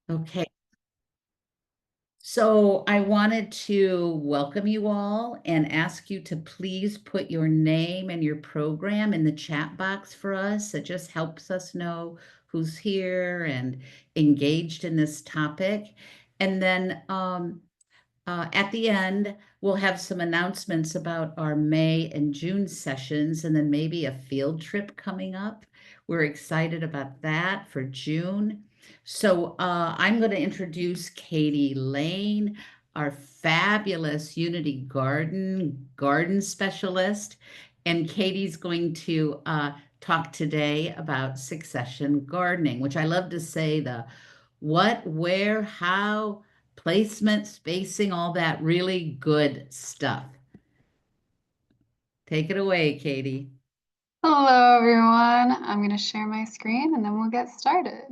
Okay, so I wanted to welcome you all and ask you to please put your name and your program in the chat box for us. It just helps us know who's here and engaged in this topic. And then at the end, we'll have some announcements about our May and June sessions and then maybe a field trip coming up. We're excited about that for June. So I'm going to introduce Katie Lane, our fabulous Unity garden specialist. And Katie's going to talk today about succession gardening, which I love to say the what, where, how, placement, spacing, all that really good stuff. Take it away, Katie. Hello, everyone. I'm going to share my screen and then we'll get started.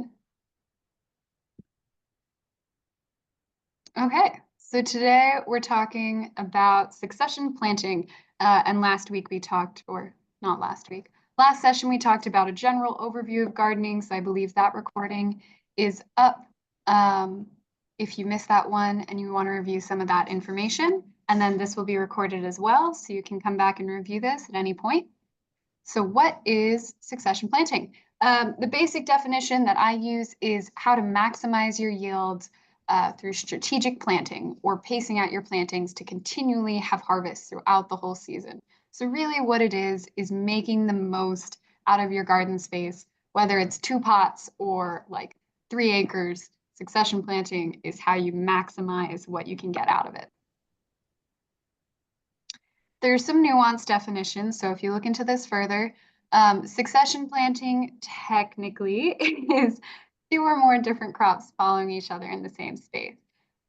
Okay, so today we're talking about succession planting. And last week we talked, or not last week, last session we talked about a general overview of gardening. So I believe that recording is up. If you missed that one and you want to review some of that information, and then this will be recorded as well, so you can come back and review this at any point. So what is succession planting? The basic definition that I use is how to maximize your yields through strategic planting or pacing out your plantings to continually have harvests throughout the whole season. So really what it is making the most out of your garden space, whether it's 2 pots or like 3 acres. Succession planting is how you maximize what you can get out of it. There's some nuanced definitions. So if you look into this further, succession planting technically is 2 or more different crops following each other in the same space.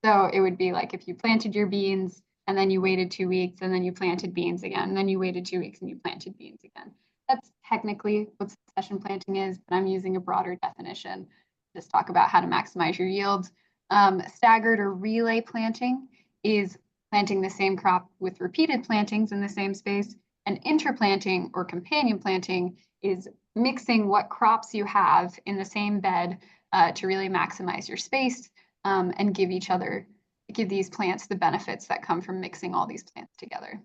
So it would be like if you planted your beans and then you waited 2 weeks and then you planted beans again, and then you waited 2 weeks and you planted beans again. That's technically what succession planting is, but I'm using a broader definition. Just talk about how to maximize your yields. Staggered or relay planting is planting the same crop with repeated plantings in the same space. And interplanting or companion planting is mixing what crops you have in the same bed to really maximize your space and give these plants the benefits that come from mixing all these plants together.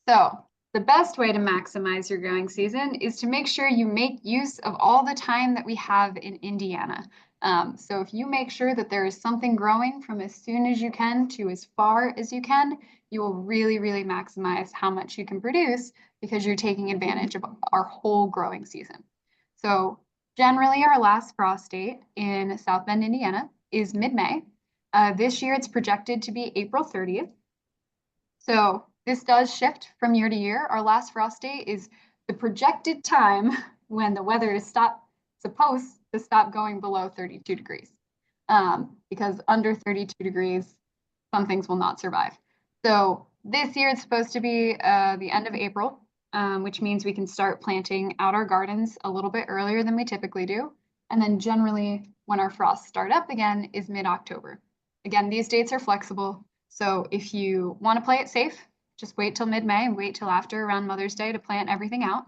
So the best way to maximize your growing season is to make sure you make use of all the time that we have in Indiana. So if you make sure that there is something growing from as soon as you can to as far as you can, you will really, really maximize how much you can produce because you're taking advantage of our whole growing season. So generally our last frost date in South Bend, Indiana is mid-May. This year it's projected to be April 30th. So this does shift from year to year. Our last frost date is the projected time when the weather is supposed to stop going below 32 degrees. Because under 32 degrees, some things will not survive. So this year it's supposed to be the end of April, which means we can start planting out our gardens a little bit earlier than we typically do. And then generally when our frosts start up again is mid-October. Again, these dates are flexible. So if you want to play it safe, just wait till mid-May and wait till after around Mother's Day to plant everything out.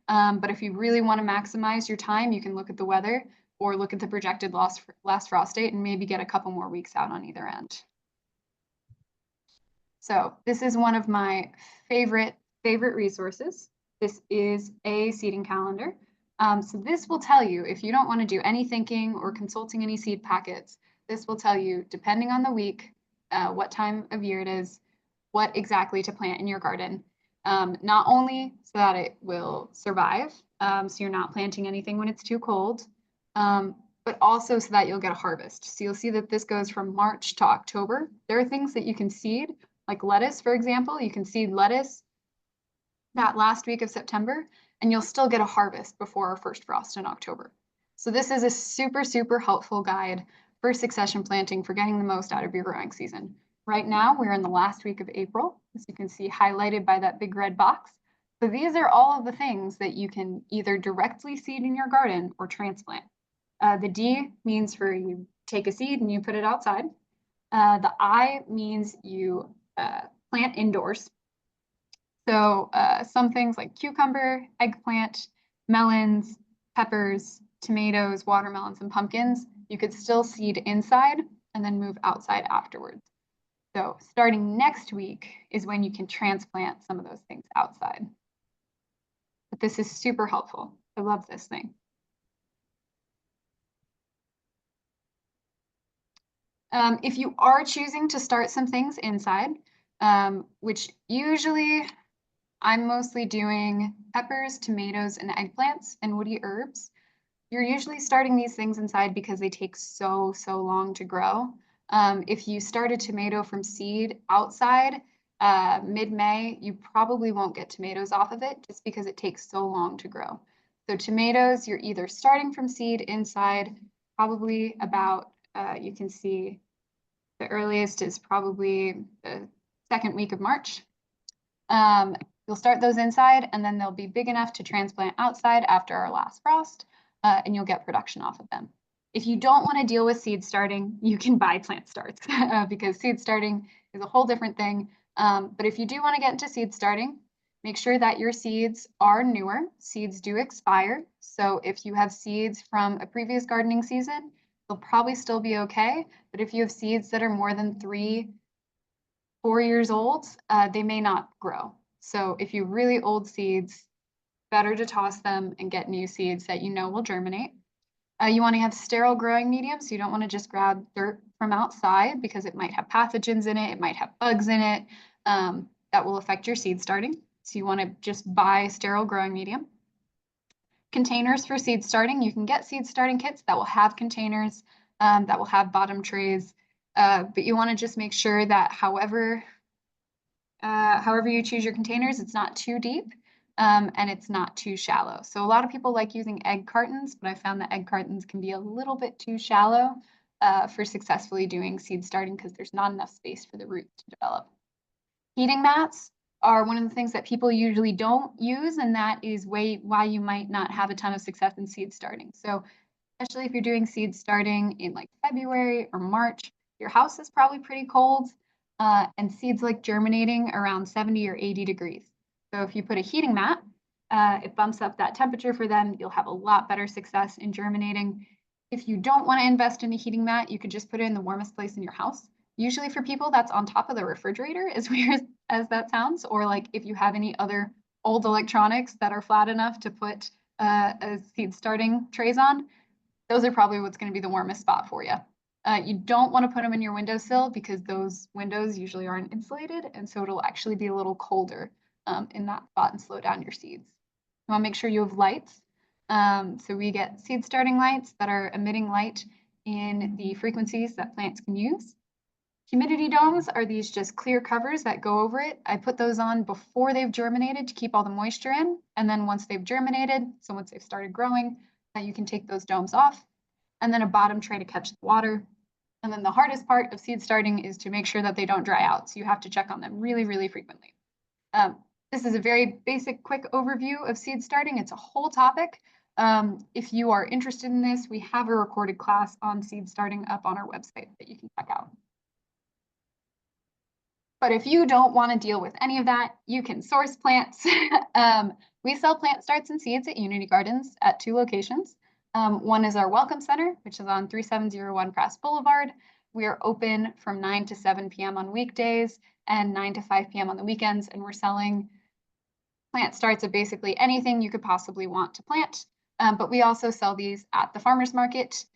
But if you really want to maximize your time, you can look at the weather or look at the projected last frost date and maybe get a couple more weeks out on either end. So this is one of my favorite resources. This is a seeding calendar. So this will tell you if you don't want to do any thinking or consulting any seed packets, this will tell you, depending on the week, what time of year it is, what exactly to plant in your garden. Not only so that it will survive, so you're not planting anything when it's too cold, but also so that you'll get a harvest. So you'll see that this goes from March to October. There are things that you can seed, like lettuce, for example. You can seed lettuce that last week of September, and you'll still get a harvest before our first frost in October. So this is a super, super helpful guide for succession planting for getting the most out of your growing season. Right now, we're in the last week of April, as you can see highlighted by that big red box. So these are all of the things that you can either directly seed in your garden or transplant. The D means for you take a seed and you put it outside. The I means you plant indoors. So some things like cucumber, eggplant, melons, peppers, tomatoes, watermelons, and pumpkins, you could still seed inside and then move outside afterwards. So starting next week is when you can transplant some of those things outside. But this is super helpful. I love this thing. If you are choosing to start some things inside, which usually I'm mostly doing peppers, tomatoes, and eggplants and woody herbs. You're usually starting these things inside because they take so long to grow. If you start a tomato from seed outside mid-May, you probably won't get tomatoes off of it just because it takes so long to grow. So tomatoes, you're either starting from seed inside, probably about, you can see the earliest is probably the second week of March. You'll start those inside and then they'll be big enough to transplant outside after our last frost, and you'll get production off of them. If you don't want to deal with seed starting, you can buy plant starts because seed starting is a whole different thing. But if you do want to get into seed starting, make sure that your seeds are newer. Seeds do expire. So if you have seeds from a previous gardening season, they'll probably still be okay. But if you have seeds that are more than 4 years old, they may not grow. So if you really old seeds, better to toss them and get new seeds that you know will germinate. You want to have sterile growing medium, so you don't want to just grab dirt from outside because it might have pathogens in it, it might have bugs in it that will affect your seed starting. So you want to just buy sterile growing medium. Containers for seed starting, you can get seed starting kits that will have containers, that will have bottom trays, but you want to just make sure that however you choose your containers, it's not too deep and it's not too shallow. So a lot of people like using egg cartons, but I found that egg cartons can be a little bit too shallow for successfully doing seed starting because there's not enough space for the roots to develop. Heating mats are one of the things that people usually don't use, and that is why you might not have a ton of success in seed starting. So especially if you're doing seed starting in like February or March, your house is probably pretty cold and seeds like germinating around 70 or 80 degrees. So if you put a heating mat, it bumps up that temperature for them. You'll have a lot better success in germinating. If you don't want to invest in a heating mat, you could just put it in the warmest place in your house. Usually for people, that's on top of the refrigerator, as weird as that sounds, or like if you have any other old electronics that are flat enough to put a seed starting trays on, those are probably what's going to be the warmest spot for you. You don't want to put them in your windowsill because those windows usually aren't insulated, and so it'll actually be a little colder in that spot and slow down your seeds. You want to make sure you have lights. So we get seed starting lights that are emitting light in the frequencies that plants can use. Humidity domes are these just clear covers that go over it. I put those on before they've germinated to keep all the moisture in. And then once they've germinated, so once they've started growing, you can take those domes off. And then a bottom tray to catch the water. And then the hardest part of seed starting is to make sure that they don't dry out. So you have to check on them really, really frequently. This is a very basic, quick overview of seed starting. It's a whole topic. If you are interested in this, we have a recorded class on seed starting up on our website that you can check out. But if you don't want to deal with any of that, you can source plants. We sell plant starts and seeds at Unity Gardens at 2 locations. One is our Welcome Center, which is on 3701 Press Boulevard. We are open from 9 to 7 p.m. on weekdays and 9 to 5 p.m. on the weekends, and we're selling plant starts of basically anything you could possibly want to plant. But we also sell these at the farmer's market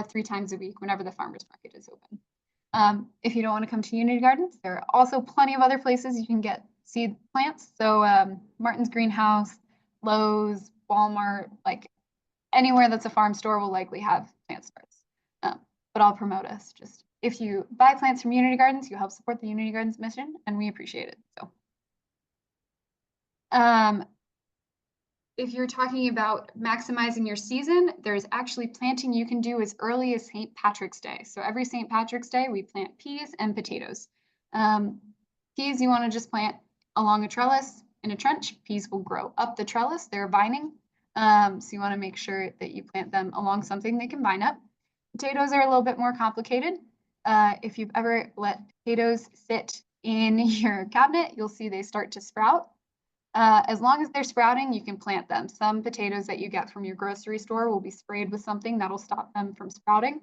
3 times a week whenever the farmer's market is open. If you don't want to come to Unity Gardens, there are also plenty of other places you can get seed plants. So Martin's Greenhouse, Lowe's, Walmart, like anywhere that's a farm store will likely have plant starts. But I'll promote us. Just if you buy plants from Unity Gardens, you help support the Unity Gardens mission, and we appreciate it. So if you're talking about maximizing your season, there's actually planting you can do as early as St. Patrick's Day. So every St. Patrick's Day, we plant peas and potatoes. Peas you want to just plant along a trellis in a trench. Peas will grow up the trellis. They're vining. So you want to make sure that you plant them along something they can vine up. Potatoes are a little bit more complicated. If you've ever let potatoes sit in your cabinet, you'll see they start to sprout. As long as they're sprouting, you can plant them. Some potatoes that you get from your grocery store will be sprayed with something that'll stop them from sprouting.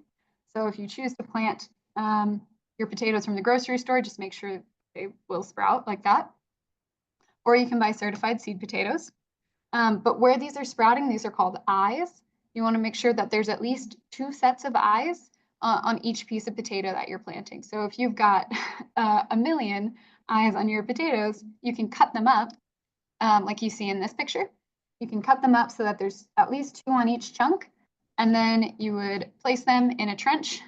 So if you choose to plant your potatoes from the grocery store, just make sure they will sprout like that. Or you can buy certified seed potatoes. But where these are sprouting, these are called eyes. You want to make sure that there's at least 2 sets of eyes on each piece of potato that you're planting. So if you've got a million eyes on your potatoes, you can cut them up like you see in this picture. You can cut them up so that there's at least 2 on each chunk, and then you would place them in a trench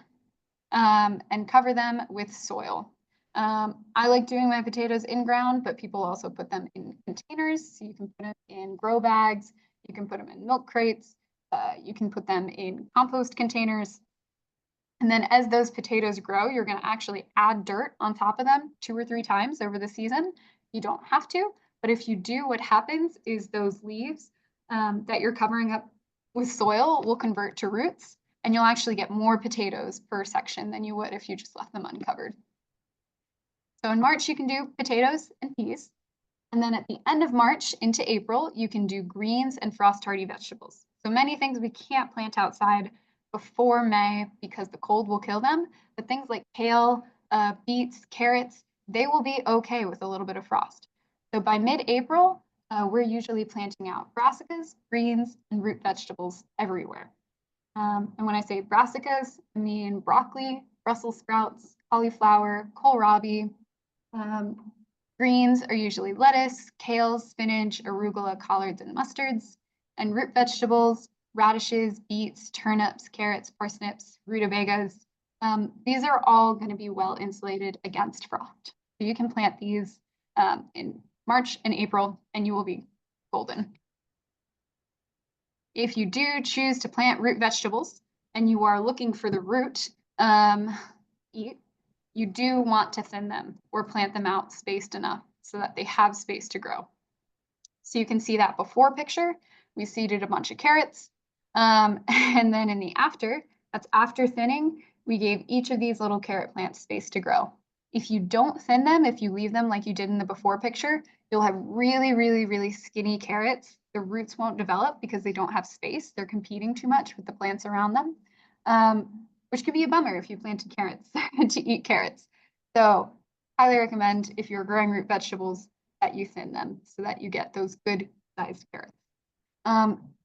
and cover them with soil. I like doing my potatoes in ground, but people also put them in containers. So you can put them in grow bags, you can put them in milk crates, you can put them in compost containers. And then as those potatoes grow, you're going to actually add dirt on top of them 2 or 3 times over the season. You don't have to, but if you do, what happens is those leaves that you're covering up with soil will convert to roots, and you'll actually get more potatoes per section than you would if you just left them uncovered. So in March, you can do potatoes and peas. And then at the end of March into April, you can do greens and frost hardy vegetables. So many things we can't plant outside before May because the cold will kill them. But things like kale, beets, carrots, they will be okay with a little bit of frost. So by mid-April, we're usually planting out brassicas, greens, and root vegetables everywhere. And when I say brassicas, I mean broccoli, Brussels sprouts, cauliflower, kohlrabi. Greens are usually lettuce, kale, spinach, arugula, collards, and mustards. And root vegetables, radishes, beets, turnips, carrots, parsnips, rutabagas. These are all going to be well insulated against frost. So you can plant these in March and April, and you will be golden. If you do choose to plant root vegetables and you are looking for the root, you do want to thin them or plant them out spaced enough so that they have space to grow. So you can see that before picture, we seeded a bunch of carrots. And then in the after, that's after thinning, we gave each of these little carrot plants space to grow. If you don't thin them, if you leave them like you did in the before picture, you'll have really, really, really skinny carrots. The roots won't develop because they don't have space. They're competing too much with the plants around them, which could be a bummer if you planted carrots to eat carrots. So highly recommend if you're growing root vegetables that you thin them so that you get those good sized carrots.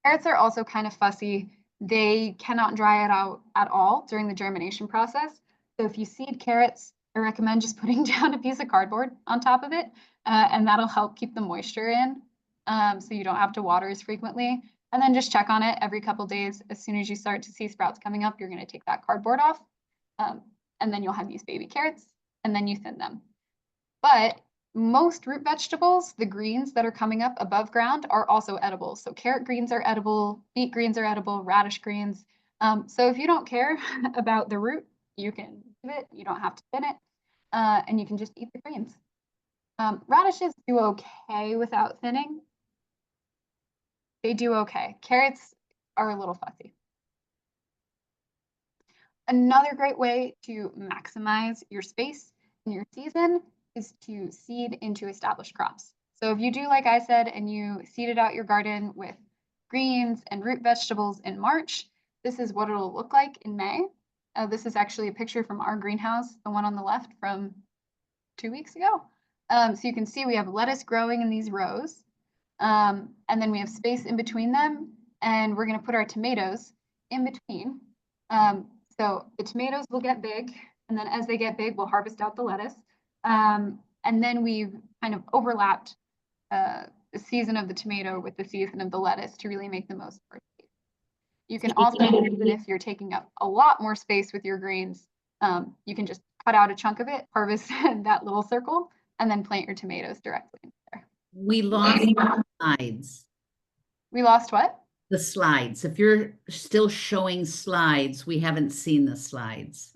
Carrots are also kind of fussy. They cannot dry it out at all during the germination process. So if you seed carrots, I recommend just putting down a piece of cardboard on top of it, and that'll help keep the moisture in so you don't have to water as frequently. And then just check on it every couple days. As soon as you start to see sprouts coming up, you're going to take that cardboard off, and then you'll have these baby carrots, and then you thin them. But most root vegetables, the greens that are coming up above ground, are also edible. So carrot greens are edible, beet greens are edible, radish greens. So if you don't care about the root, you can leave it. You don't have to thin it, and you can just eat the greens. Radishes do okay without thinning. They do okay. Carrots are a little fussy. Another great way to maximize your space in your season is to seed into established crops. So if you do like I said and you seeded out your garden with greens and root vegetables in March, this is what it'll look like in May. This is actually a picture from our greenhouse, the one on the left from 2 weeks ago. So you can see we have lettuce growing in these rows, and then we have space in between them, and we're going to put our tomatoes in between. So the tomatoes will get big, and then as they get big, we'll harvest out the lettuce. And then we've kind of overlapped the season of the tomato with the season of the lettuce to really make the most of it. You can also, even if you're taking up a lot more space with your greens, you can just cut out a chunk of it, harvest that little circle, and then plant your tomatoes directly in there. We lost the slides. We lost what? The slides. If you're still showing slides, we haven't seen the slides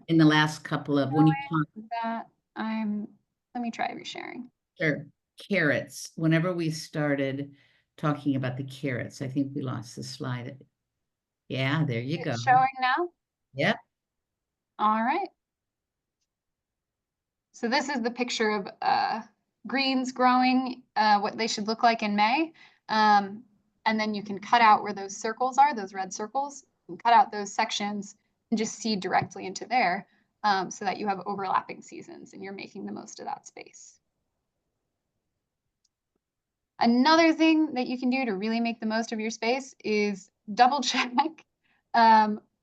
in the last couple of when you talk. That let me try resharing. Sure. Carrots. Whenever we started talking about the carrots, I think we lost the slide. Yeah, there you go. It's showing now? Yep. All right. So this is the picture of greens growing, what they should look like in May. And then you can cut out where those circles are, those red circles, and cut out those sections and just seed directly into there, so that you have overlapping seasons and you're making the most of that space. Another thing that you can do to really make the most of your space is double check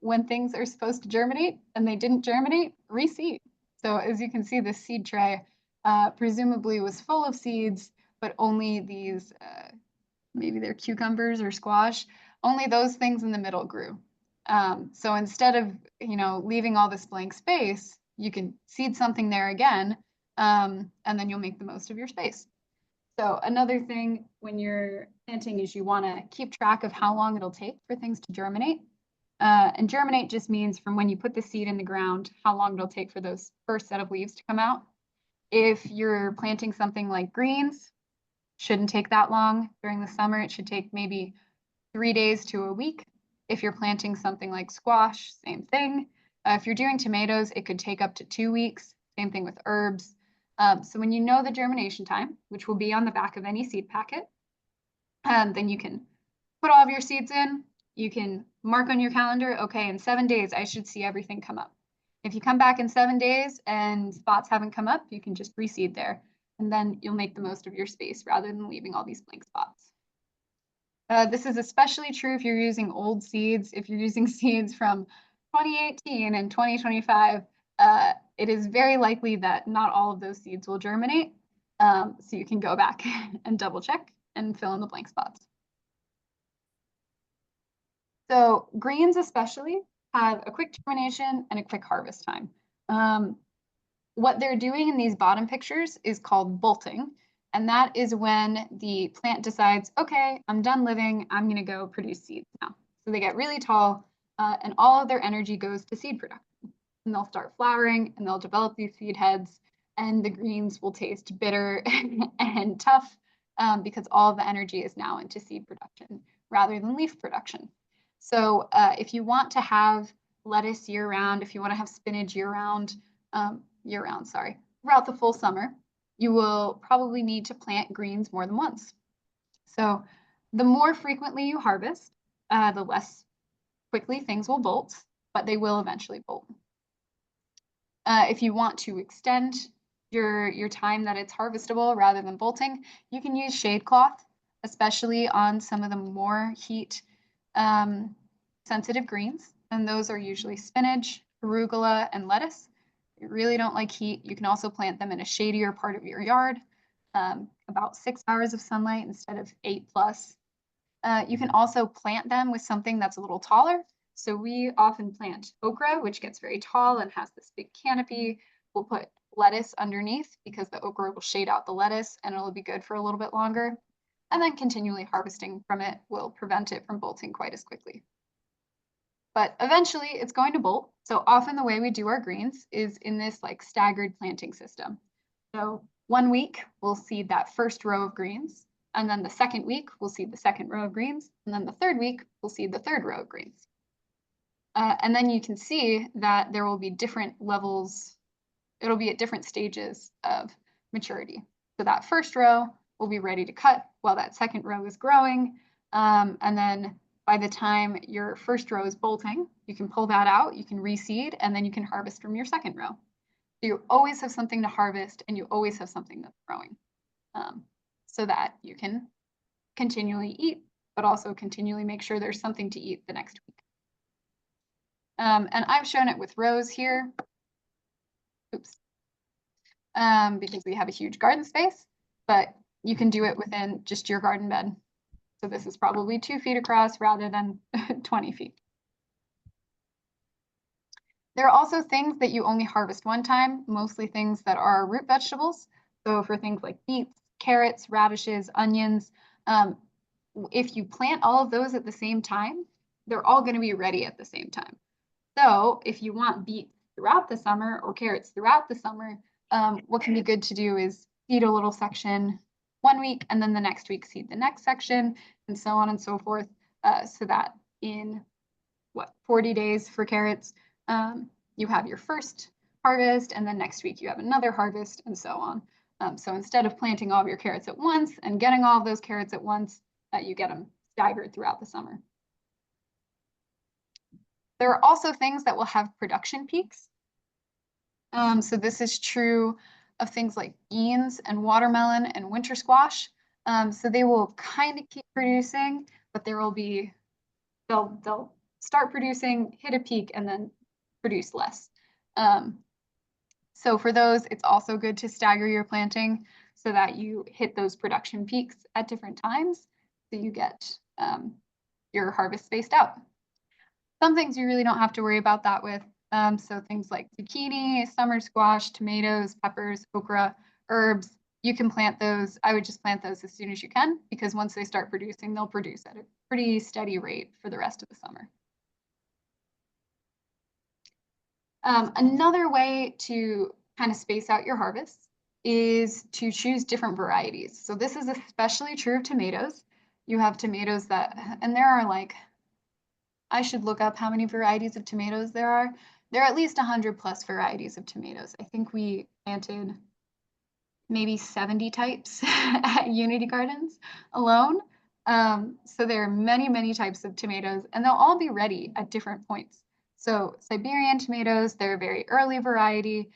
when things are supposed to germinate and they didn't germinate, reseed. So as you can see, this seed tray presumably was full of seeds, but only these, maybe they're cucumbers or squash, only those things in the middle grew. So instead of, leaving all this blank space, you can seed something there again, and then you'll make the most of your space. So another thing when you're planting is you want to keep track of how long it'll take for things to germinate. And germinate just means from when you put the seed in the ground, how long it'll take for those first set of leaves to come out. If you're planting something like greens, shouldn't take that long. During the summer, it should take maybe 3 days to a week. If you're planting something like squash, same thing. If you're doing tomatoes, it could take up to 2 weeks. Same thing with herbs. So when you know the germination time, which will be on the back of any seed packet, then you can put all of your seeds in. You can mark on your calendar, okay, in 7 days, I should see everything come up. If you come back in 7 days and spots haven't come up, you can just reseed there. And then you'll make the most of your space rather than leaving all these blank spots. This is especially true if you're using old seeds. If you're using seeds from 2018 and 2025, it is very likely that not all of those seeds will germinate. So you can go back and double check and fill in the blank spots. So greens especially have a quick germination and a quick harvest time. What they're doing in these bottom pictures is called bolting. And that is when the plant decides, okay, I'm done living, I'm going to go produce seeds now. So they get really tall, and all of their energy goes to seed production. And they'll start flowering and they'll develop these seed heads, and the greens will taste bitter and tough, because all of the energy is now into seed production rather than leaf production. So if you want to have lettuce year round, if you want to have spinach year round, throughout the full summer, you will probably need to plant greens more than once. So the more frequently you harvest, the less quickly things will bolt, but they will eventually bolt. If you want to extend your time that it's harvestable rather than bolting, you can use shade cloth, especially on some of the more heat sensitive greens. And those are usually spinach, arugula, and lettuce. If you really don't like heat, you can also plant them in a shadier part of your yard, about 6 hours of sunlight instead of 8+. You can also plant them with something that's a little taller. So we often plant okra, which gets very tall and has this big canopy. We'll put lettuce underneath because the okra will shade out the lettuce and it'll be good for a little bit longer. And then continually harvesting from it will prevent it from bolting quite as quickly. But eventually it's going to bolt. So often the way we do our greens is in this like staggered planting system. So 1 week we'll seed that first row of greens. And then the second week we'll seed the second row of greens. And then the third week we'll seed the third row of greens. And then you can see that there will be different levels. It'll be at different stages of maturity. So that first row will be ready to cut while that second row is growing. And then by the time your first row is bolting, you can pull that out, you can reseed, and then you can harvest from your second row. So you always have something to harvest and you always have something that's growing, so that you can continually eat, but also continually make sure there's something to eat the next week. And I've shown it with rows here. Oops. Because we have a huge garden space, but you can do it within just your garden bed. So this is probably 2 feet across rather than 20 feet. There are also things that you only harvest one time, mostly things that are root vegetables. So for things like beets, carrots, radishes, onions, if you plant all of those at the same time, they're all going to be ready at the same time. So if you want beets throughout the summer or carrots throughout the summer, what can be good to do is seed a little section 1 week and then the next week seed the next section and so on and so forth, so that in 40 days for carrots, you have your first harvest and then next week you have another harvest and so on. So instead of planting all of your carrots at once and getting all of those carrots at once, you get them staggered throughout the summer. There are also things that will have production peaks. So this is true of things like beans and watermelon and winter squash. So they will kind of keep producing, but they'll start producing, hit a peak, and then produce less. So for those, it's also good to stagger your planting so that you hit those production peaks at different times, so you get your harvest spaced out. Some things you really don't have to worry about that with. So things like zucchini, summer squash, tomatoes, peppers, okra, herbs, you can plant those. I would just plant those as soon as you can, because once they start producing, they'll produce at a pretty steady rate for the rest of the summer. Another way to kind of space out your harvests is to choose different varieties. So this is especially true of tomatoes. You have tomatoes and there are like, I should look up how many varieties of tomatoes there are. There are at least 100 plus varieties of tomatoes. I think we planted maybe 70 types at Unity Gardens alone. So there are many, many types of tomatoes, and they'll all be ready at different points. So Siberian tomatoes, they're a very early variety.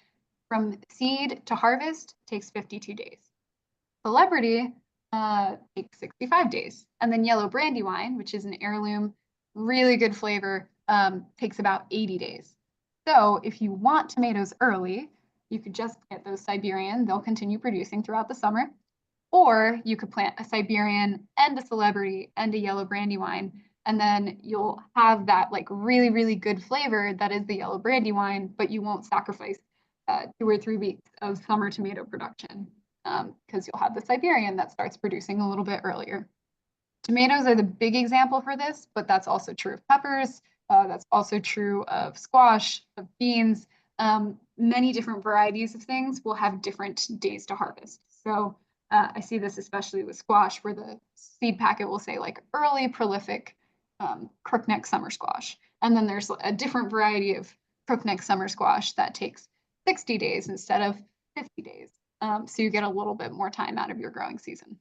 From seed to harvest takes 52 days. Celebrity takes 65 days. And then yellow brandywine, which is an heirloom, really good flavor, takes about 80 days. So if you want tomatoes early, you could just plant those Siberian. They'll continue producing throughout the summer. Or you could plant a Siberian and a celebrity and a yellow brandywine, and then you'll have that like really, really good flavor that is the yellow brandywine, but you won't sacrifice 2 or 3 weeks of summer tomato production because you'll have the Siberian that starts producing a little bit earlier. Tomatoes are the big example for this, but that's also true of peppers. That's also true of squash, of beans. Many different varieties of things will have different days to harvest. So I see this especially with squash, where the seed packet will say like early prolific crookneck summer squash. And then there's a different variety of crookneck summer squash that takes 60 days instead of 50 days. So you get a little bit more time out of your growing season.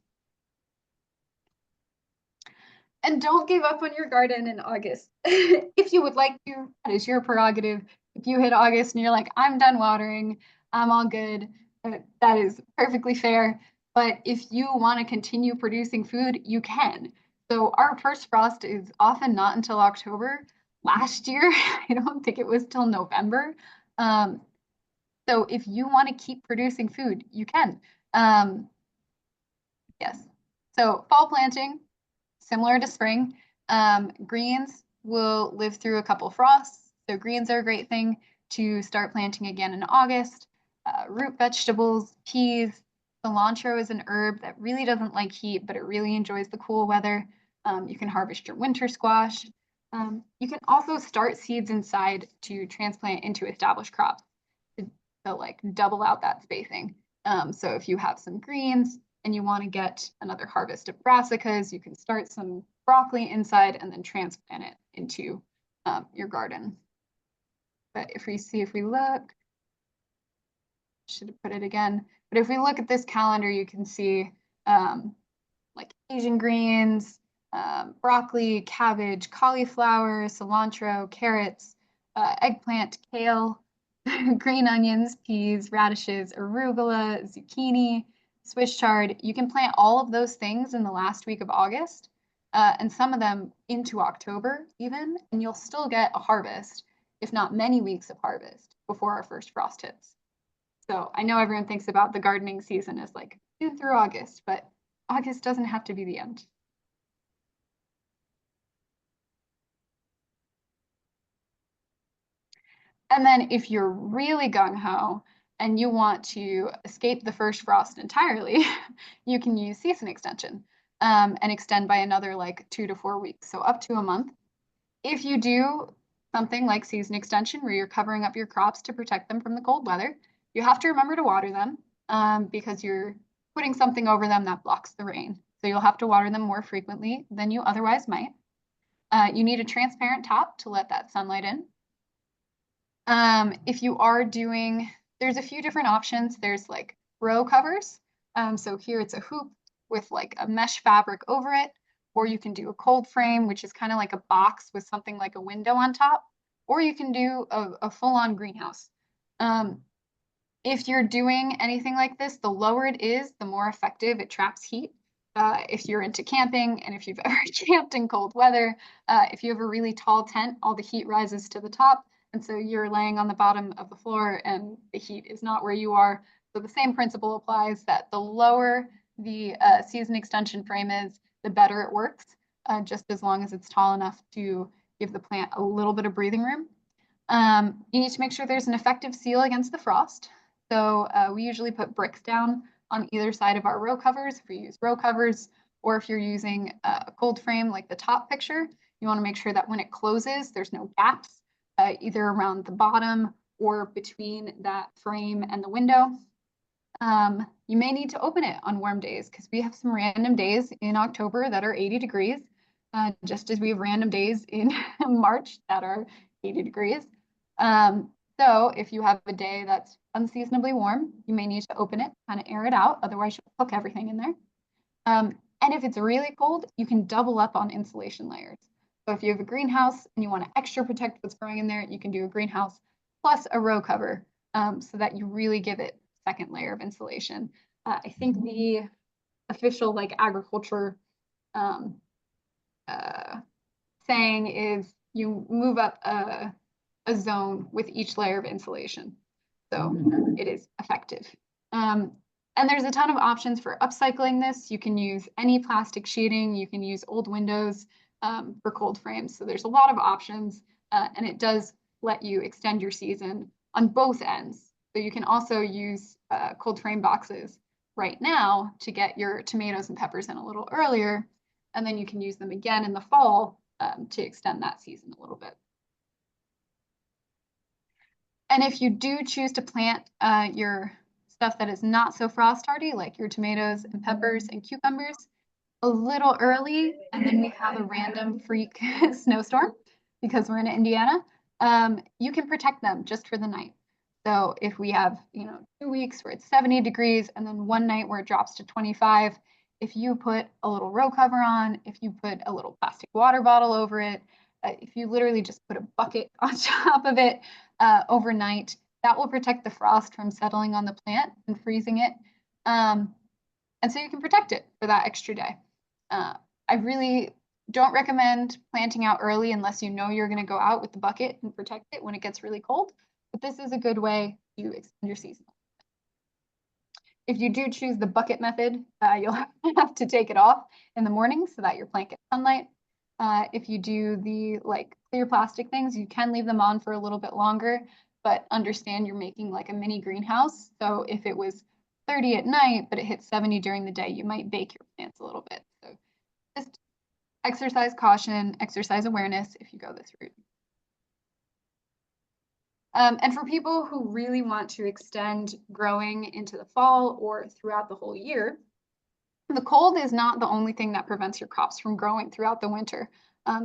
And don't give up on your garden in August. If you would like to, that is your prerogative. If you hit August and you're like, I'm done watering, I'm all good, that is perfectly fair. But if you want to continue producing food, you can. So our first frost is often not until October. Last year, I don't think it was till November. So if you want to keep producing food, you can. Yes. So fall planting, similar to spring. Greens will live through a couple frosts. So greens are a great thing to start planting again in August. Root vegetables, peas, cilantro is an herb that really doesn't like heat, but it really enjoys the cool weather. You can harvest your winter squash. You can also start seeds inside to transplant into established crops to like double out that spacing. So if you have some greens and you want to get another harvest of brassicas, you can start some broccoli inside and then transplant it into your garden. But if we look, should have put it again. But if we look at this calendar, you can see like Asian greens, broccoli, cabbage, cauliflower, cilantro, carrots, eggplant, kale, green onions, peas, radishes, arugula, zucchini, Swiss chard. You can plant all of those things in the last week of August, and some of them into October even, and you'll still get a harvest, if not many weeks of harvest before our first frost hits. So I know everyone thinks about the gardening season as like June through August, but August doesn't have to be the end. And then if you're really gung-ho and you want to escape the first frost entirely, you can use season extension and extend by another like 2 to 4 weeks, so up to a month. If you do something like season extension where you're covering up your crops to protect them from the cold weather, you have to remember to water them because you're putting something over them that blocks the rain. So you'll have to water them more frequently than you otherwise might. You need a transparent top to let that sunlight in. If you are doing, there's a few different options. There's like row covers. So here it's a hoop with like a mesh fabric over it, or you can do a cold frame, which is kind of like a box with something like a window on top, or you can do a full-on greenhouse. If you're doing anything like this, the lower it is, the more effective it traps heat. If you're into camping and if you've ever camped in cold weather, if you have a really tall tent, all the heat rises to the top. And so you're laying on the bottom of the floor and the heat is not where you are. So the same principle applies that the lower the season extension frame is, the better it works, just as long as it's tall enough to give the plant a little bit of breathing room. You need to make sure there's an effective seal against the frost. So we usually put bricks down on either side of our row covers if we use row covers, or if you're using a cold frame like the top picture, you want to make sure that when it closes, there's no gaps, either around the bottom or between that frame and the window. You may need to open it on warm days because we have some random days in October that are 80 degrees, just as we have random days in March that are 80 degrees. So if you have a day that's unseasonably warm, you may need to open it, kind of air it out, otherwise you'll cook everything in there. And if it's really cold, you can double up on insulation layers. So if you have a greenhouse and you want to extra protect what's growing in there, you can do a greenhouse plus a row cover so that you really give it a second layer of insulation. I think the official like agriculture saying is you move up a zone with each layer of insulation. So it is effective. And there's a ton of options for upcycling this. You can use any plastic sheeting. You can use old windows for cold frames. So there's a lot of options, and it does let you extend your season on both ends. So you can also use cold frame boxes right now to get your tomatoes and peppers in a little earlier, and then you can use them again in the fall to extend that season a little bit. And if you do choose to plant your stuff that is not so frost hardy, like your tomatoes and peppers and cucumbers, a little early, and then we have a random freak snowstorm because we're in Indiana, you can protect them just for the night. So if we have, 2 weeks where it's 70 degrees and then one night where it drops to 25, if you put a little row cover on, if you put a little plastic water bottle over it, if you literally just put a bucket on top of it overnight, that will protect the frost from settling on the plant and freezing it. And so you can protect it for that extra day. I really don't recommend planting out early unless you know you're going to go out with the bucket and protect it when it gets really cold. But this is a good way to extend your season. If you do choose the bucket method, you'll have to take it off in the morning so that your plant gets sunlight. If you do the like clear plastic things, you can leave them on for a little bit longer, but understand you're making like a mini greenhouse. So if it was 30 at night, but it hit 70 during the day, you might bake your plants a little bit. So just exercise caution, exercise awareness if you go this route. And for people who really want to extend growing into the fall or throughout the whole year, the cold is not the only thing that prevents your crops from growing throughout the winter.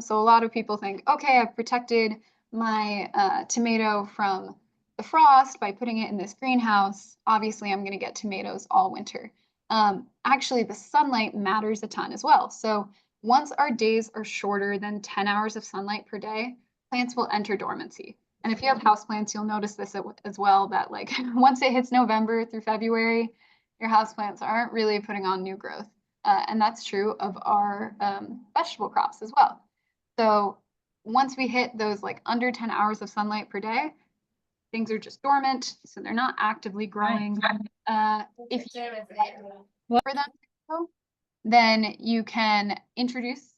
So a lot of people think, okay, I've protected my tomato from the frost by putting it in this greenhouse. Obviously, I'm going to get tomatoes all winter. Actually, the sunlight matters a ton as well. So once our days are shorter than 10 hours of sunlight per day, plants will enter dormancy. And if you have houseplants, you'll notice this as well, that like once it hits November through February, your houseplants aren't really putting on new growth. And that's true of our vegetable crops as well. So once we hit those like under 10 hours of sunlight per day, things are just dormant, so they're not actively growing. If you for them to grow, then you can introduce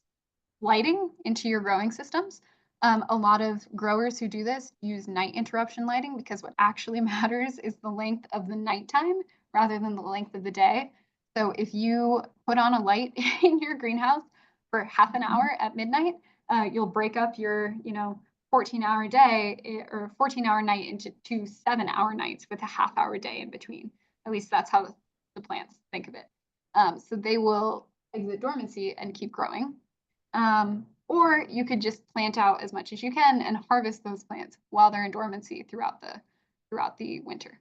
lighting into your growing systems. A lot of growers who do this use night interruption lighting because what actually matters is the length of the nighttime rather than the length of the day. So if you put on a light in your greenhouse for half an hour at midnight, you'll break up your, 14-hour day or 14-hour night into 2 7-hour nights with a half-hour day in between. At least that's how the plants think of it. So they will exit dormancy and keep growing. Or you could just plant out as much as you can and harvest those plants while they're in dormancy throughout the winter.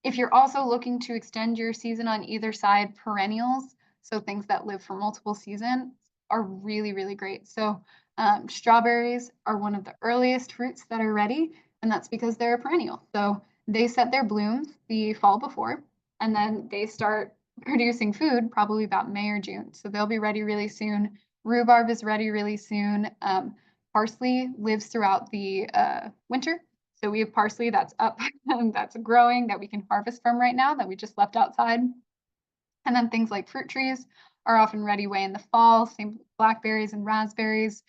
If you're also looking to extend your season on either side, perennials, so things that live for multiple seasons, are really, really great. So strawberries are one of the earliest fruits that are ready, and that's because they're a perennial. So they set their blooms the fall before, and then they start producing food probably about May or June. So they'll be ready really soon. Rhubarb is ready really soon. Parsley lives throughout the winter. So we have parsley that's up and that's growing that we can harvest from right now that we just left outside. And then things like fruit trees are often ready way in the fall, same with blackberries and raspberries.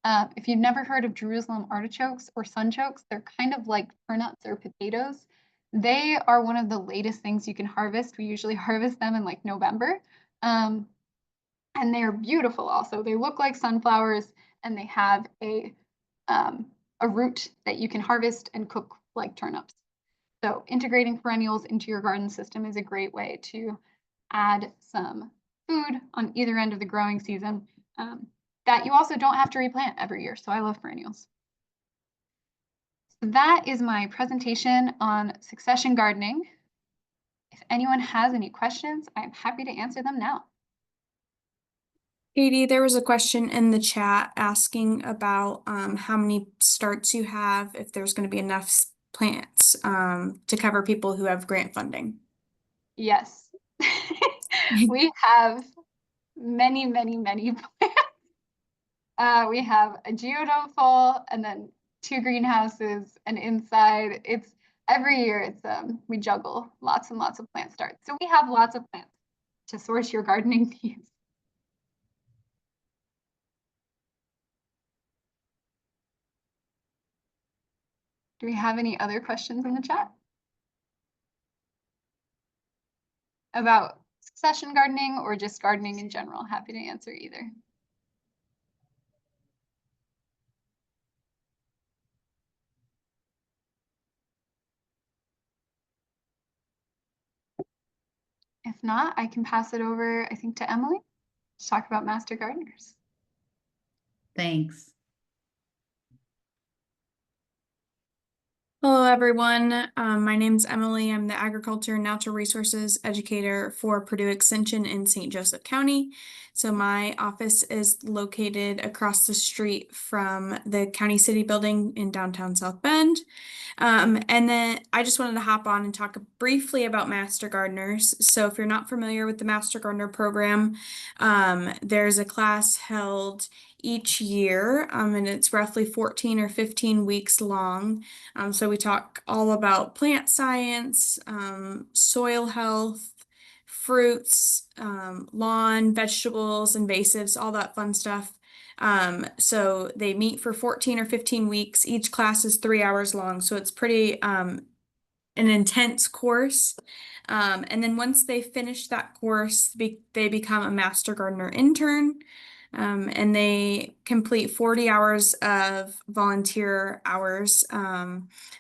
If you've never heard of Jerusalem artichokes or sunchokes, they're kind of like turnips or potatoes. They are one of the latest things you can harvest. We usually harvest them in like November. Um, and they're beautiful also. They look like sunflowers and they have a root that you can harvest and cook like turnips. So integrating perennials into your garden system is a great way to add some food on either end of the growing season that you also don't have to replant every year. So I love perennials. So that is my presentation on succession gardening. If anyone has any questions, I'm happy to answer them now. Katie, there was a question in the chat asking about how many starts you have, if there's going to be enough plants to cover people who have grant funding. Yes, we have many, many, many plants. We have a geodome full and then 2 greenhouses and inside it's every year it's we juggle lots and lots of plant starts. So we have lots of plants to source your gardening needs. Do we have any other questions in the chat? About succession gardening or just gardening in general? Happy to answer either. If not, I can pass it over, I think, to Emily to talk about master gardeners. Thanks. Hello, everyone. My name's Emily. I'm the Agriculture and Natural Resources Educator for Purdue Extension in St. Joseph County. So my office is located across the street from the County City Building in downtown South Bend. And then I just wanted to hop on and talk briefly about Master Gardeners. So if you're not familiar with the Master Gardener program, there's a class held each year, and it's roughly 14 or 15 weeks long. So we talk all about plant science, soil health, fruits, lawn, vegetables, invasives, all that fun stuff. So they meet for 14 or 15 weeks. Each class is 3 hours long, so it's pretty an intense course. And then once they finish that course, they become a Master Gardener intern. And they complete 40 hours of volunteer hours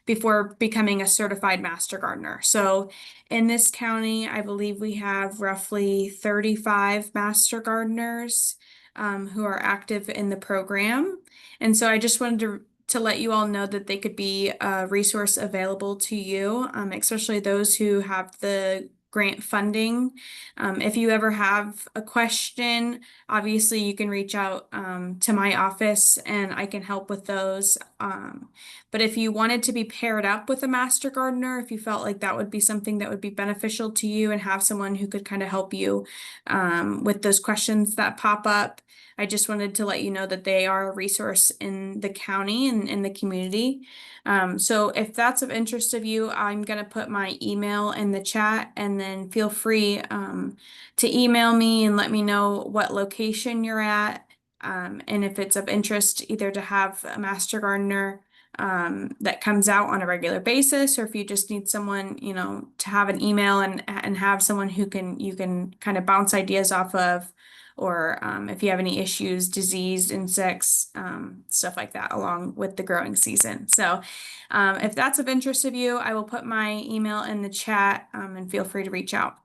before becoming a certified Master Gardener. So in this county, I believe we have roughly 35 Master Gardeners who are active in the program. And so I just wanted to let you all know that they could be a resource available to you, especially those who have the grant funding. If you ever have a question, obviously you can reach out to my office and I can help with those. But if you wanted to be paired up with a master gardener, if you felt like that would be something that would be beneficial to you and have someone who could kind of help you with those questions that pop up, I just wanted to let you know that they are a resource in the county and in the community. So if that's of interest of you, I'm going to put my email in the chat and then feel free to email me and let me know what location you're at. And if it's of interest, either to have a master gardener that comes out on a regular basis, or if you just need someone, to have an email and have someone who you can kind of bounce ideas off of, or if you have any issues, diseased insects, stuff like that, along with the growing season. So if that's of interest of you, I will put my email in the chat and feel free to reach out.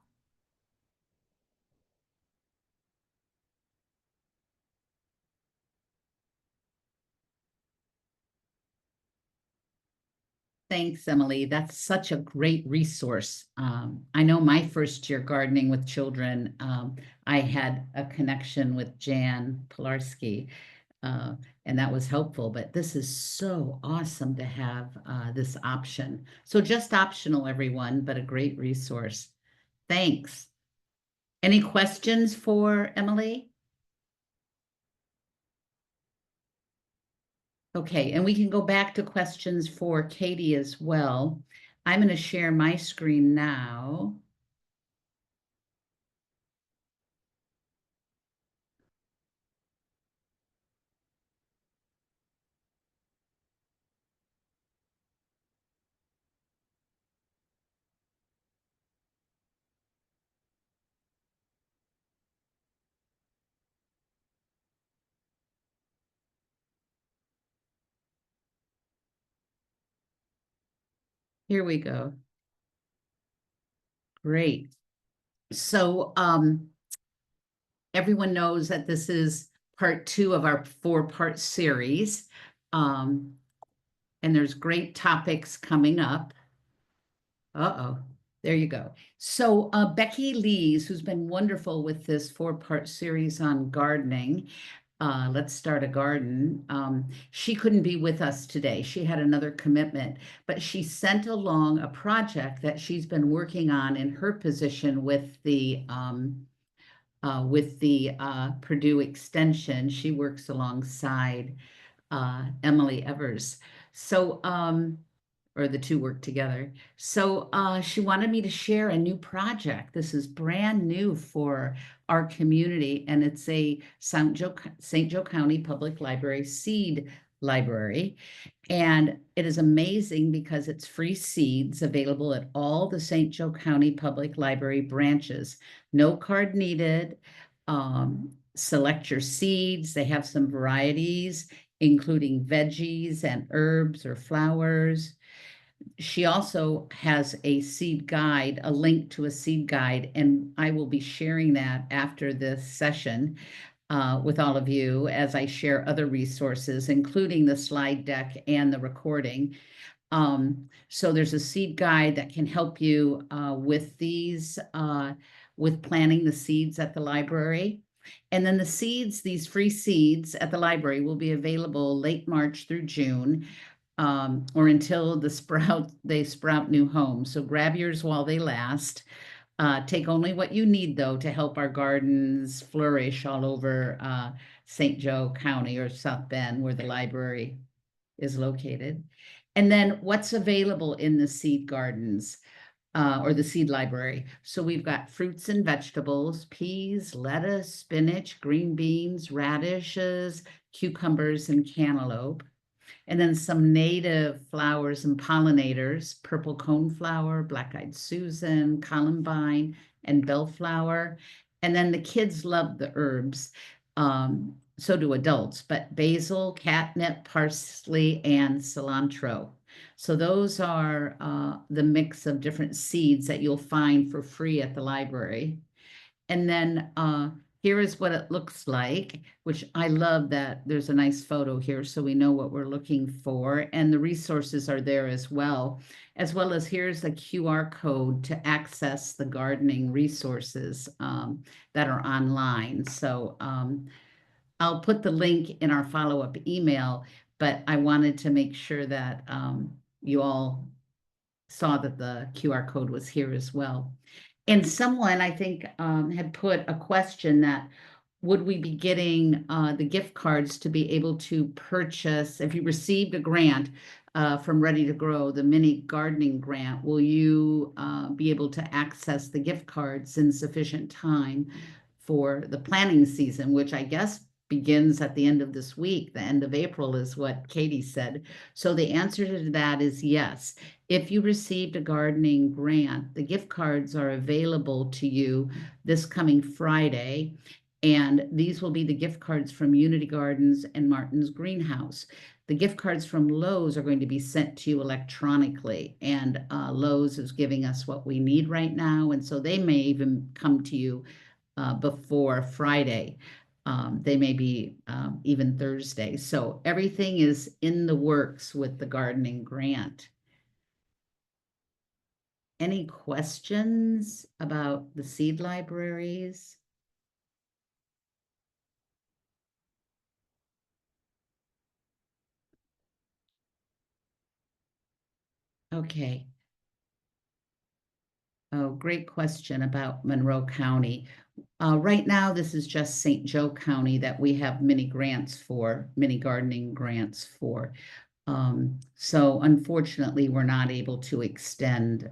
Thanks, Emily. That's such a great resource. I know my first year gardening with children, I had a connection with Jan Pilarski, uh, and that was helpful. But this is so awesome to have this option. So just optional, everyone, but a great resource. Thanks. Any questions for Emily? Okay, and we can go back to questions for Katie as well. I'm going to share my screen now. Here we go. Great. So everyone knows that this is part 2 of our 4-part series. And there's great topics coming up. Uh-oh, there you go. So Becky Lees, who's been wonderful with this 4-part series on gardening, Let's Start a Garden. She couldn't be with us today. She had another commitment, but she sent along a project that she's been working on in her position with the Purdue Extension. She works alongside Emily Evers. So, or the two work together. So she wanted me to share a new project. This is brand new for our community, and it's a St. Joe County Public Library seed library. And it is amazing because it's free seeds available at all the St. Joe County Public Library branches. No card needed. Select your seeds. They have some varieties, including veggies and herbs or flowers. She also has a seed guide, a link to a seed guide, and I will be sharing that after this session with all of you as I share other resources, including the slide deck and the recording. So there's a seed guide that can help you with these, with planting the seeds at the library. And then the seeds, these free seeds at the library will be available late March through June, or until they sprout new homes. So grab yours while they last. Take only what you need, though, to help our gardens flourish all over St. Joe County or South Bend, where the library is located. And then what's available in the seed gardens or the seed library? So we've got fruits and vegetables, peas, lettuce, spinach, green beans, radishes, cucumbers, and cantaloupe. And then some native flowers and pollinators, purple coneflower, black-eyed Susan, columbine, and bellflower. And then the kids love the herbs. So do adults, but basil, catnip, parsley, and cilantro. So those are the mix of different seeds that you'll find for free at the library. And then here is what it looks like, which I love that there's a nice photo here so we know what we're looking for. And the resources are there as well as here's a QR code to access the gardening resources that are online. So I'll put the link in our follow-up email, but I wanted to make sure that you all saw that the QR code was here as well. And someone, I think, had put a question that would we be getting the gift cards to be able to purchase, if you received a grant from Ready to Grow, the mini gardening grant, will you be able to access the gift cards in sufficient time for the planting season, which I guess begins at the end of this week. The end of April is what Katie said. So the answer to that is yes. If you received a gardening grant, the gift cards are available to you this coming Friday. And these will be the gift cards from Unity Gardens and Martin's Greenhouse. The gift cards from Lowe's are going to be sent to you electronically. And Lowe's is giving us what we need right now. And so they may even come to you before Friday. They may be even Thursday. So everything is in the works with the gardening grant. Any questions about the seed libraries? Okay. Oh, great question about Monroe County. Right now, this is just St. Joe County that we have mini grants for, mini gardening grants for. So unfortunately, we're not able to extend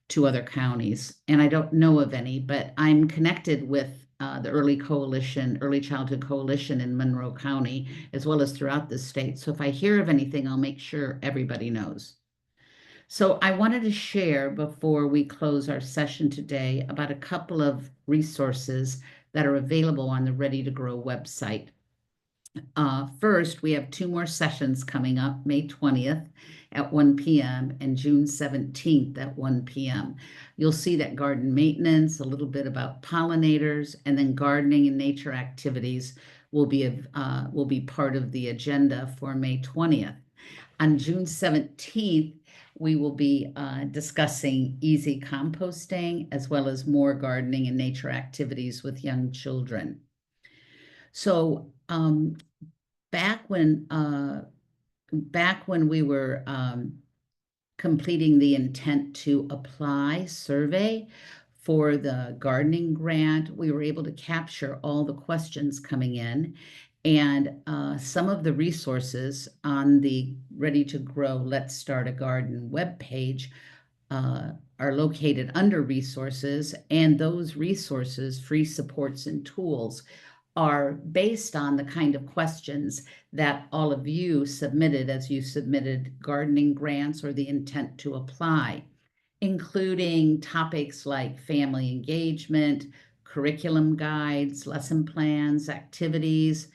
to other counties. And I don't know of any, but I'm connected with the Early Coalition, Early Childhood Coalition in Monroe County, as well as throughout the state. So if I hear of anything, I'll make sure everybody knows. So I wanted to share before we close our session today about a couple of resources that are available on the Ready to Grow website. First, we have 2 more sessions coming up, May 20th at 1 p.m. and June 17th at 1 p.m. You'll see that garden maintenance, a little bit about pollinators, and then gardening and nature activities will be part of the agenda for May 20th. On June 17th, we will be discussing easy composting as well as more gardening and nature activities with young children. So back when we were completing the intent to apply survey for the gardening grant, we were able to capture all the questions coming in. And some of the resources on the Ready to Grow Let's Start a Garden webpage are located under resources, and those resources, free supports and tools, are based on the kind of questions that all of you submitted as you submitted gardening grants or the intent to apply, including topics like family engagement, curriculum guides, lesson plans, activities,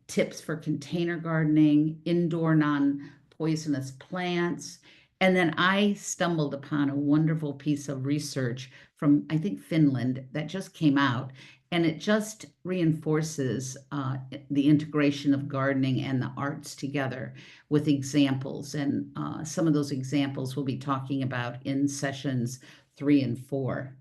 tips for container gardening, indoor non-poisonous plants. And then I stumbled upon a wonderful piece of research from, I think, Finland that just came out. And it just reinforces the integration of gardening and the arts together with examples. And some of those examples we'll be talking about in sessions 3 and 4.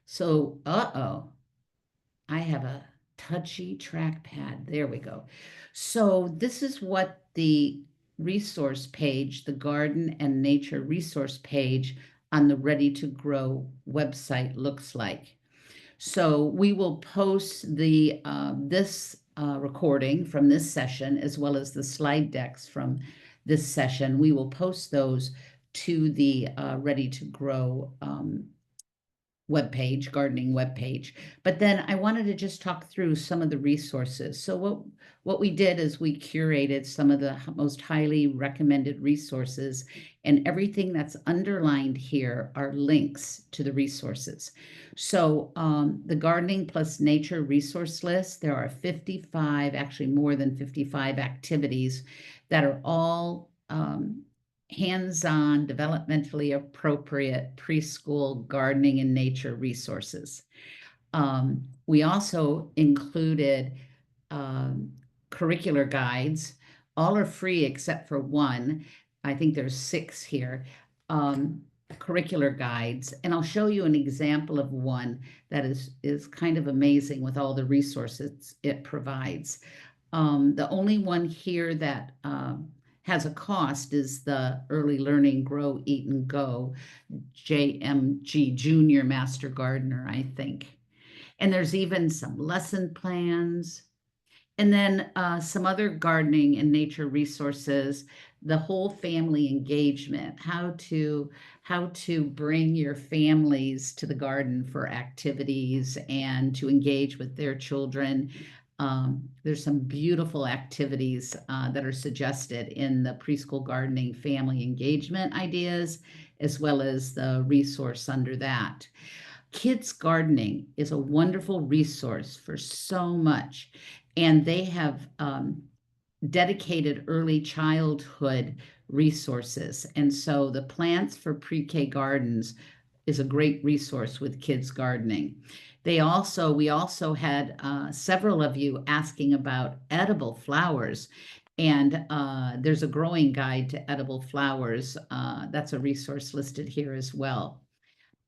So, I have a touchy trackpad. There we go. So this is what the resource page, the garden and nature resource page on the Ready to Grow website looks like. So we will post the this recording from this session as well as the slide decks from this session. We will post those to the Ready to Grow webpage, gardening webpage. But then I wanted to just talk through some of the resources. So what we did is we curated some of the most highly recommended resources, and everything that's underlined here are links to the resources. So the Gardening Plus Nature resource list, there are 55, actually more than 55 activities that are all hands-on, developmentally appropriate preschool gardening and nature resources. We also included curricular guides. All are free except for one. I think there's 6 here. Curricular guides, and I'll show you an example of one that is kind of amazing with all the resources it provides. The only one here that has a cost is the Early Learning Grow, Eat, and Go JMG Junior Master Gardener, I think. And there's even some lesson plans. And then some other gardening and nature resources, the whole family engagement, how to bring your families to the garden for activities and to engage with their children. There's some beautiful activities that are suggested in the preschool gardening family engagement ideas, as well as the resource under that. Kids Gardening is a wonderful resource for so much, and they have dedicated early childhood resources. And so the Plants for Pre-K Gardens is a great resource with Kids Gardening. We also had several of you asking about edible flowers, And there's a growing guide to edible flowers. That's a resource listed here as well.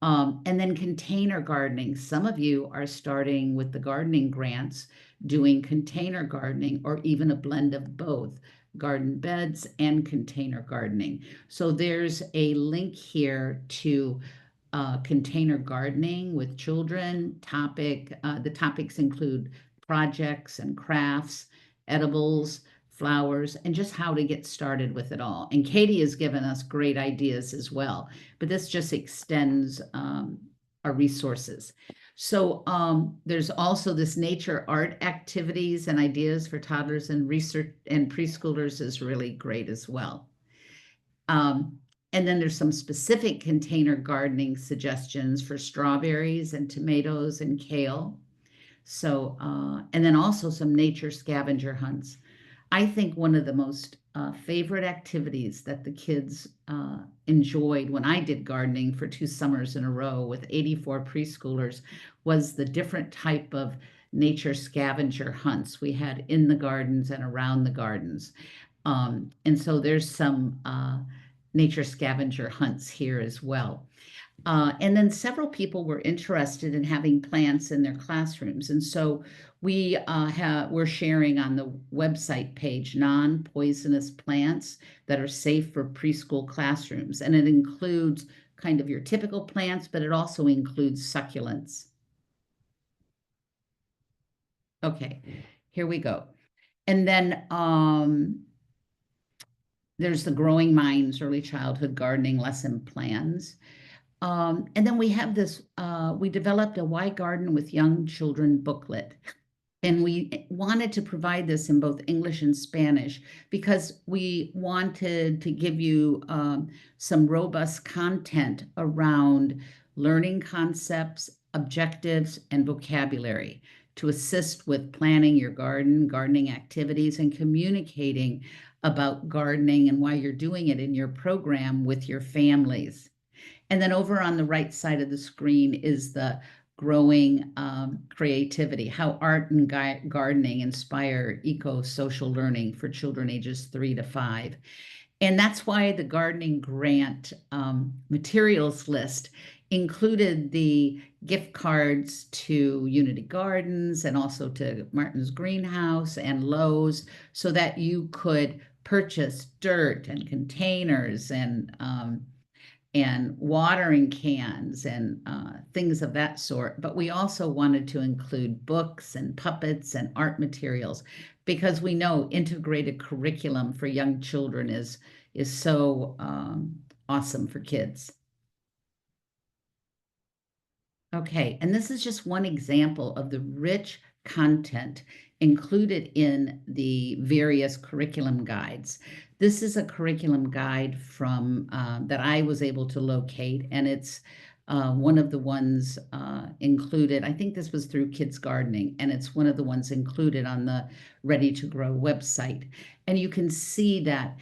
And then container gardening. Some of you are starting with the gardening grants, doing container gardening, or even a blend of both garden beds and container gardening. So there's a link here to container gardening with children topic. The topics include projects and crafts, edibles, flowers, and just how to get started with it all. And Katie has given us great ideas as well, but this just extends our resources. So there's also this nature art activities and ideas for toddlers and research and preschoolers is really great as well. And then there's some specific container gardening suggestions for strawberries and tomatoes and kale. So, and then also some nature scavenger hunts. I think one of the most favorite activities that the kids enjoyed when I did gardening for 2 summers in a row with 84 preschoolers was the different type of nature scavenger hunts we had in the gardens and around the gardens. And so there's some nature scavenger hunts here as well. And then several people were interested in having plants in their classrooms. And so we're sharing on the website page non-poisonous plants that are safe for preschool classrooms. And it includes kind of your typical plants, but it also includes succulents. Okay, here we go. And then there's the Growing Minds Early Childhood Gardening Lesson Plans. And then we have this, we developed a Why Garden with Young Children booklet. And we wanted to provide this in both English and Spanish because we wanted to give you some robust content around learning concepts, objectives, and vocabulary to assist with planning your gardening activities, and communicating about gardening and why you're doing it in your program with your families. And then over on the right side of the screen is the growing creativity, how art and gardening inspire eco-social learning for children ages 3 to 5. And that's why the gardening grant materials list included the gift cards to Unity Gardens and also to Martin's Greenhouse and Lowe's, so that you could purchase dirt and containers and watering cans and things of that sort. But we also wanted to include books and puppets and art materials because we know integrated curriculum for young children is so awesome for kids. Okay, and this is just one example of the rich content included in the various curriculum guides. This is a curriculum guide from that I was able to locate, and it's one of the ones included. I think this was through Kids Gardening, and it's one of the ones included on the Ready to Grow website. And you can see that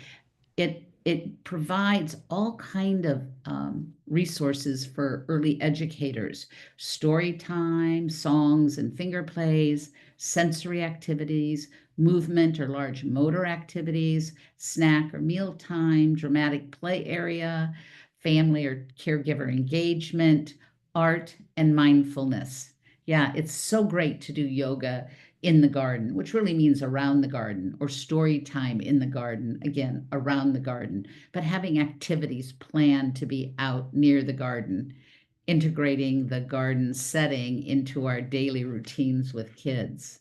it provides all kind of resources for early educators: story time, songs and finger plays, sensory activities, movement or large motor activities, snack or meal time, dramatic play area, family or caregiver engagement, art, and mindfulness. Yeah, it's so great to do yoga in the garden, which really means around the garden, or story time in the garden, again, around the garden, but having activities planned to be out near the garden, integrating the garden setting into our daily routines with kids.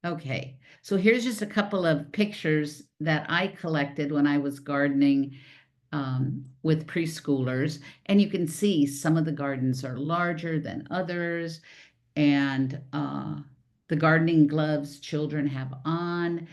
Okay, so here's just a couple of pictures that I collected when I was gardening with preschoolers. And you can see some of the gardens are larger than others. And the gardening gloves children have on,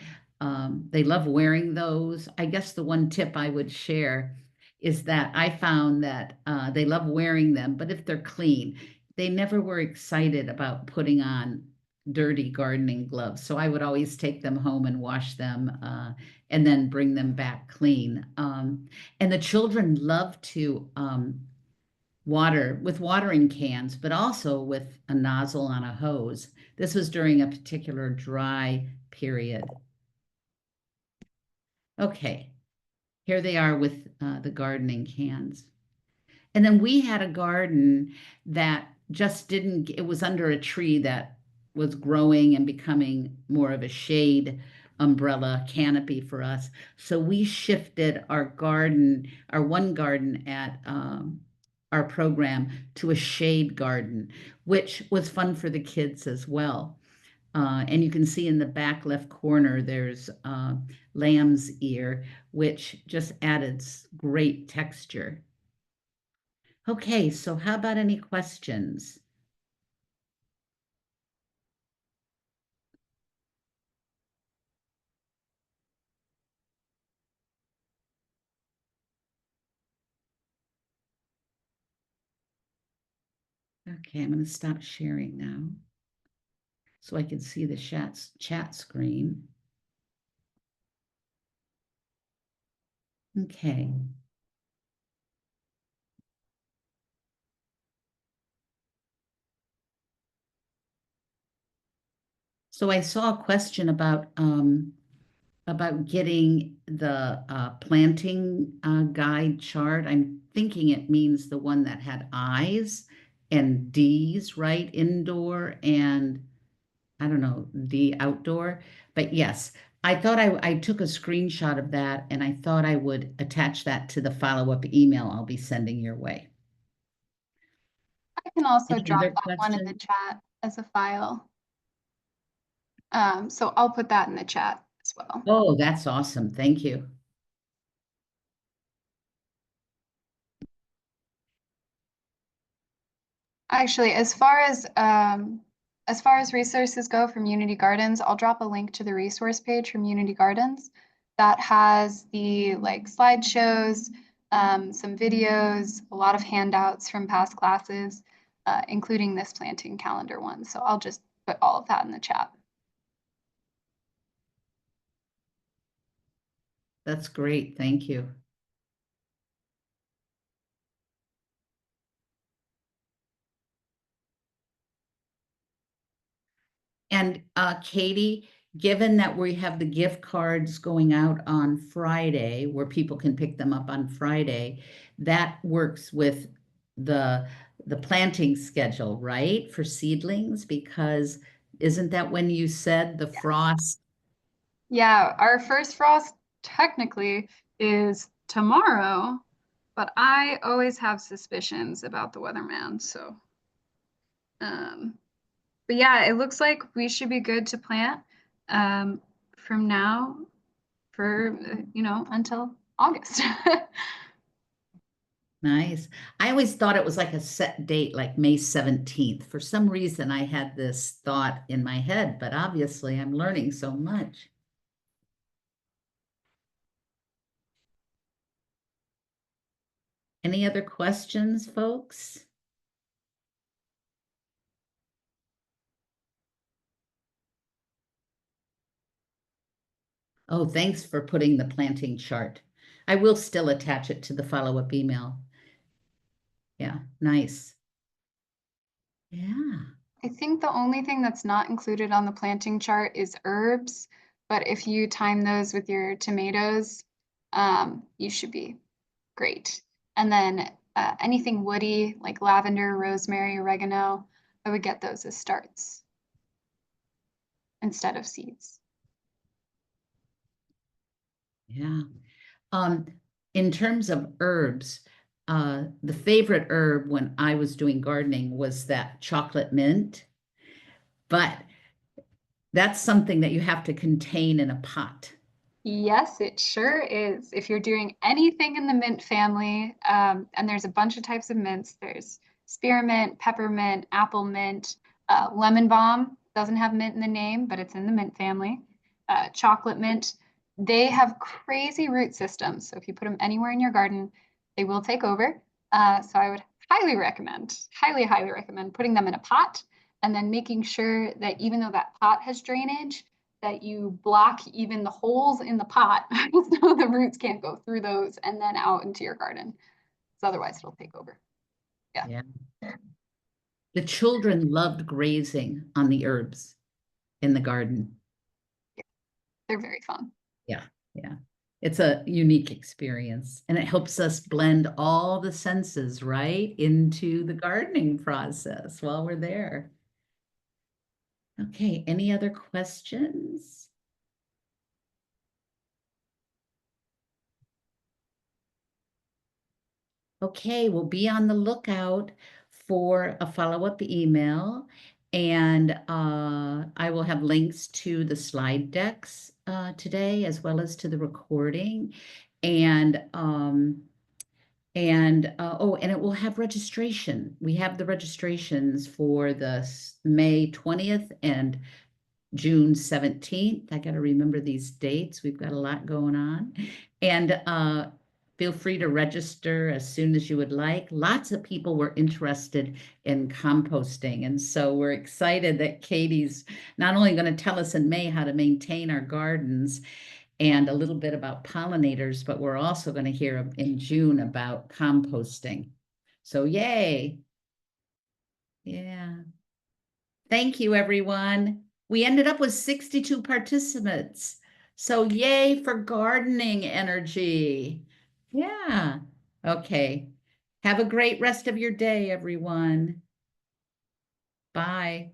they love wearing those. I guess the one tip I would share is that I found that they love wearing them, but if they're clean, they never were excited about putting on dirty gardening gloves. So I would always take them home and wash them and then bring them back clean. And the children love to water with watering cans, but also with a nozzle on a hose. This was during a particular dry period. Okay, here they are with the gardening cans. And then we had a garden that just didn't, it was under a tree that was growing and becoming more of a shade umbrella canopy for us. So we shifted our garden, our one garden at our program to a shade garden, which was fun for the kids as well. And you can see in the back left corner, there's lamb's ear, which just added great texture. Okay, so how about any questions? Okay, I'm going to stop sharing now so I can see the chat screen. Okay. So I saw a question about getting the planting guide chart. I'm thinking it means the one that had I's and D's, right? Indoor and I don't know, D outdoor. But yes, I thought I took a screenshot of that and I thought I would attach that to the follow-up email I'll be sending your way. I can also Any drop other that one in the questions? chat as a file. So I'll put that in the chat as well. Oh, that's awesome. Thank you. Actually, as far as resources go from Unity Gardens, I'll drop a link to the resource page from Unity Gardens that has the like slideshows, some videos, a lot of handouts from past classes, including this planting calendar one. So I'll just put all of that in the chat. That's great. Thank you. And Katie, given that we have the gift cards going out on Friday, where people can pick them up on Friday, that works with the planting schedule, right? For seedlings, because isn't that when you said the frost? Yeah, our first frost technically is tomorrow, but I always have suspicions about the weatherman, so but yeah, it looks like we should be good to plant from now for until August. Nice. I always thought it was like a set date, like May 17th. For some reason, I had this thought in my head, but obviously I'm learning so much. Any other questions, folks? Oh, thanks for putting the planting chart. I will still attach it to the follow-up email. Yeah, nice. Yeah. I think the only thing that's not included on the planting chart is herbs, but if you time those with your tomatoes, you should be great. And then anything woody like lavender, rosemary, oregano, I would get those as starts instead of seeds. Yeah. Um, in terms of herbs, the favorite herb when I was doing gardening was that chocolate mint, but that's something that you have to contain in a pot. Yes, it sure is. If you're doing anything in the mint family, and there's a bunch of types of mints, there's spearmint, peppermint, apple mint, lemon balm doesn't have mint in the name, but it's in the mint family. Chocolate mint, they have crazy root systems. So if you put them anywhere in your garden, they will take over. So I would highly, highly recommend putting them in a pot and then making sure that even though that pot has drainage, that you block even the holes in the pot so the roots can't go through those and then out into your garden. So otherwise it'll take over. Yeah. Yeah. The children loved grazing on the herbs in the garden. They're very fun. Yeah, yeah. It's a unique experience, and it helps us blend all the senses, right, into the gardening process while we're there. Okay, any other questions? Okay, we'll be on the lookout for a follow-up email, and I will have links to the slide decks today, as well as to the recording. And oh, and it will have registration. We have the registrations for the May 20th and June 17th. I got to remember these dates. We've got a lot going on. And feel free to register as soon as you would like. Lots of people were interested in composting. And so we're excited that Katie's not only going to tell us in May how to maintain our gardens and a little bit about pollinators, but we're also going to hear in June about composting. So yay. Yeah. Thank you, everyone. We ended up with 62 participants. So yay for gardening energy. Yeah. Okay. Have a great rest of your day, everyone. Bye.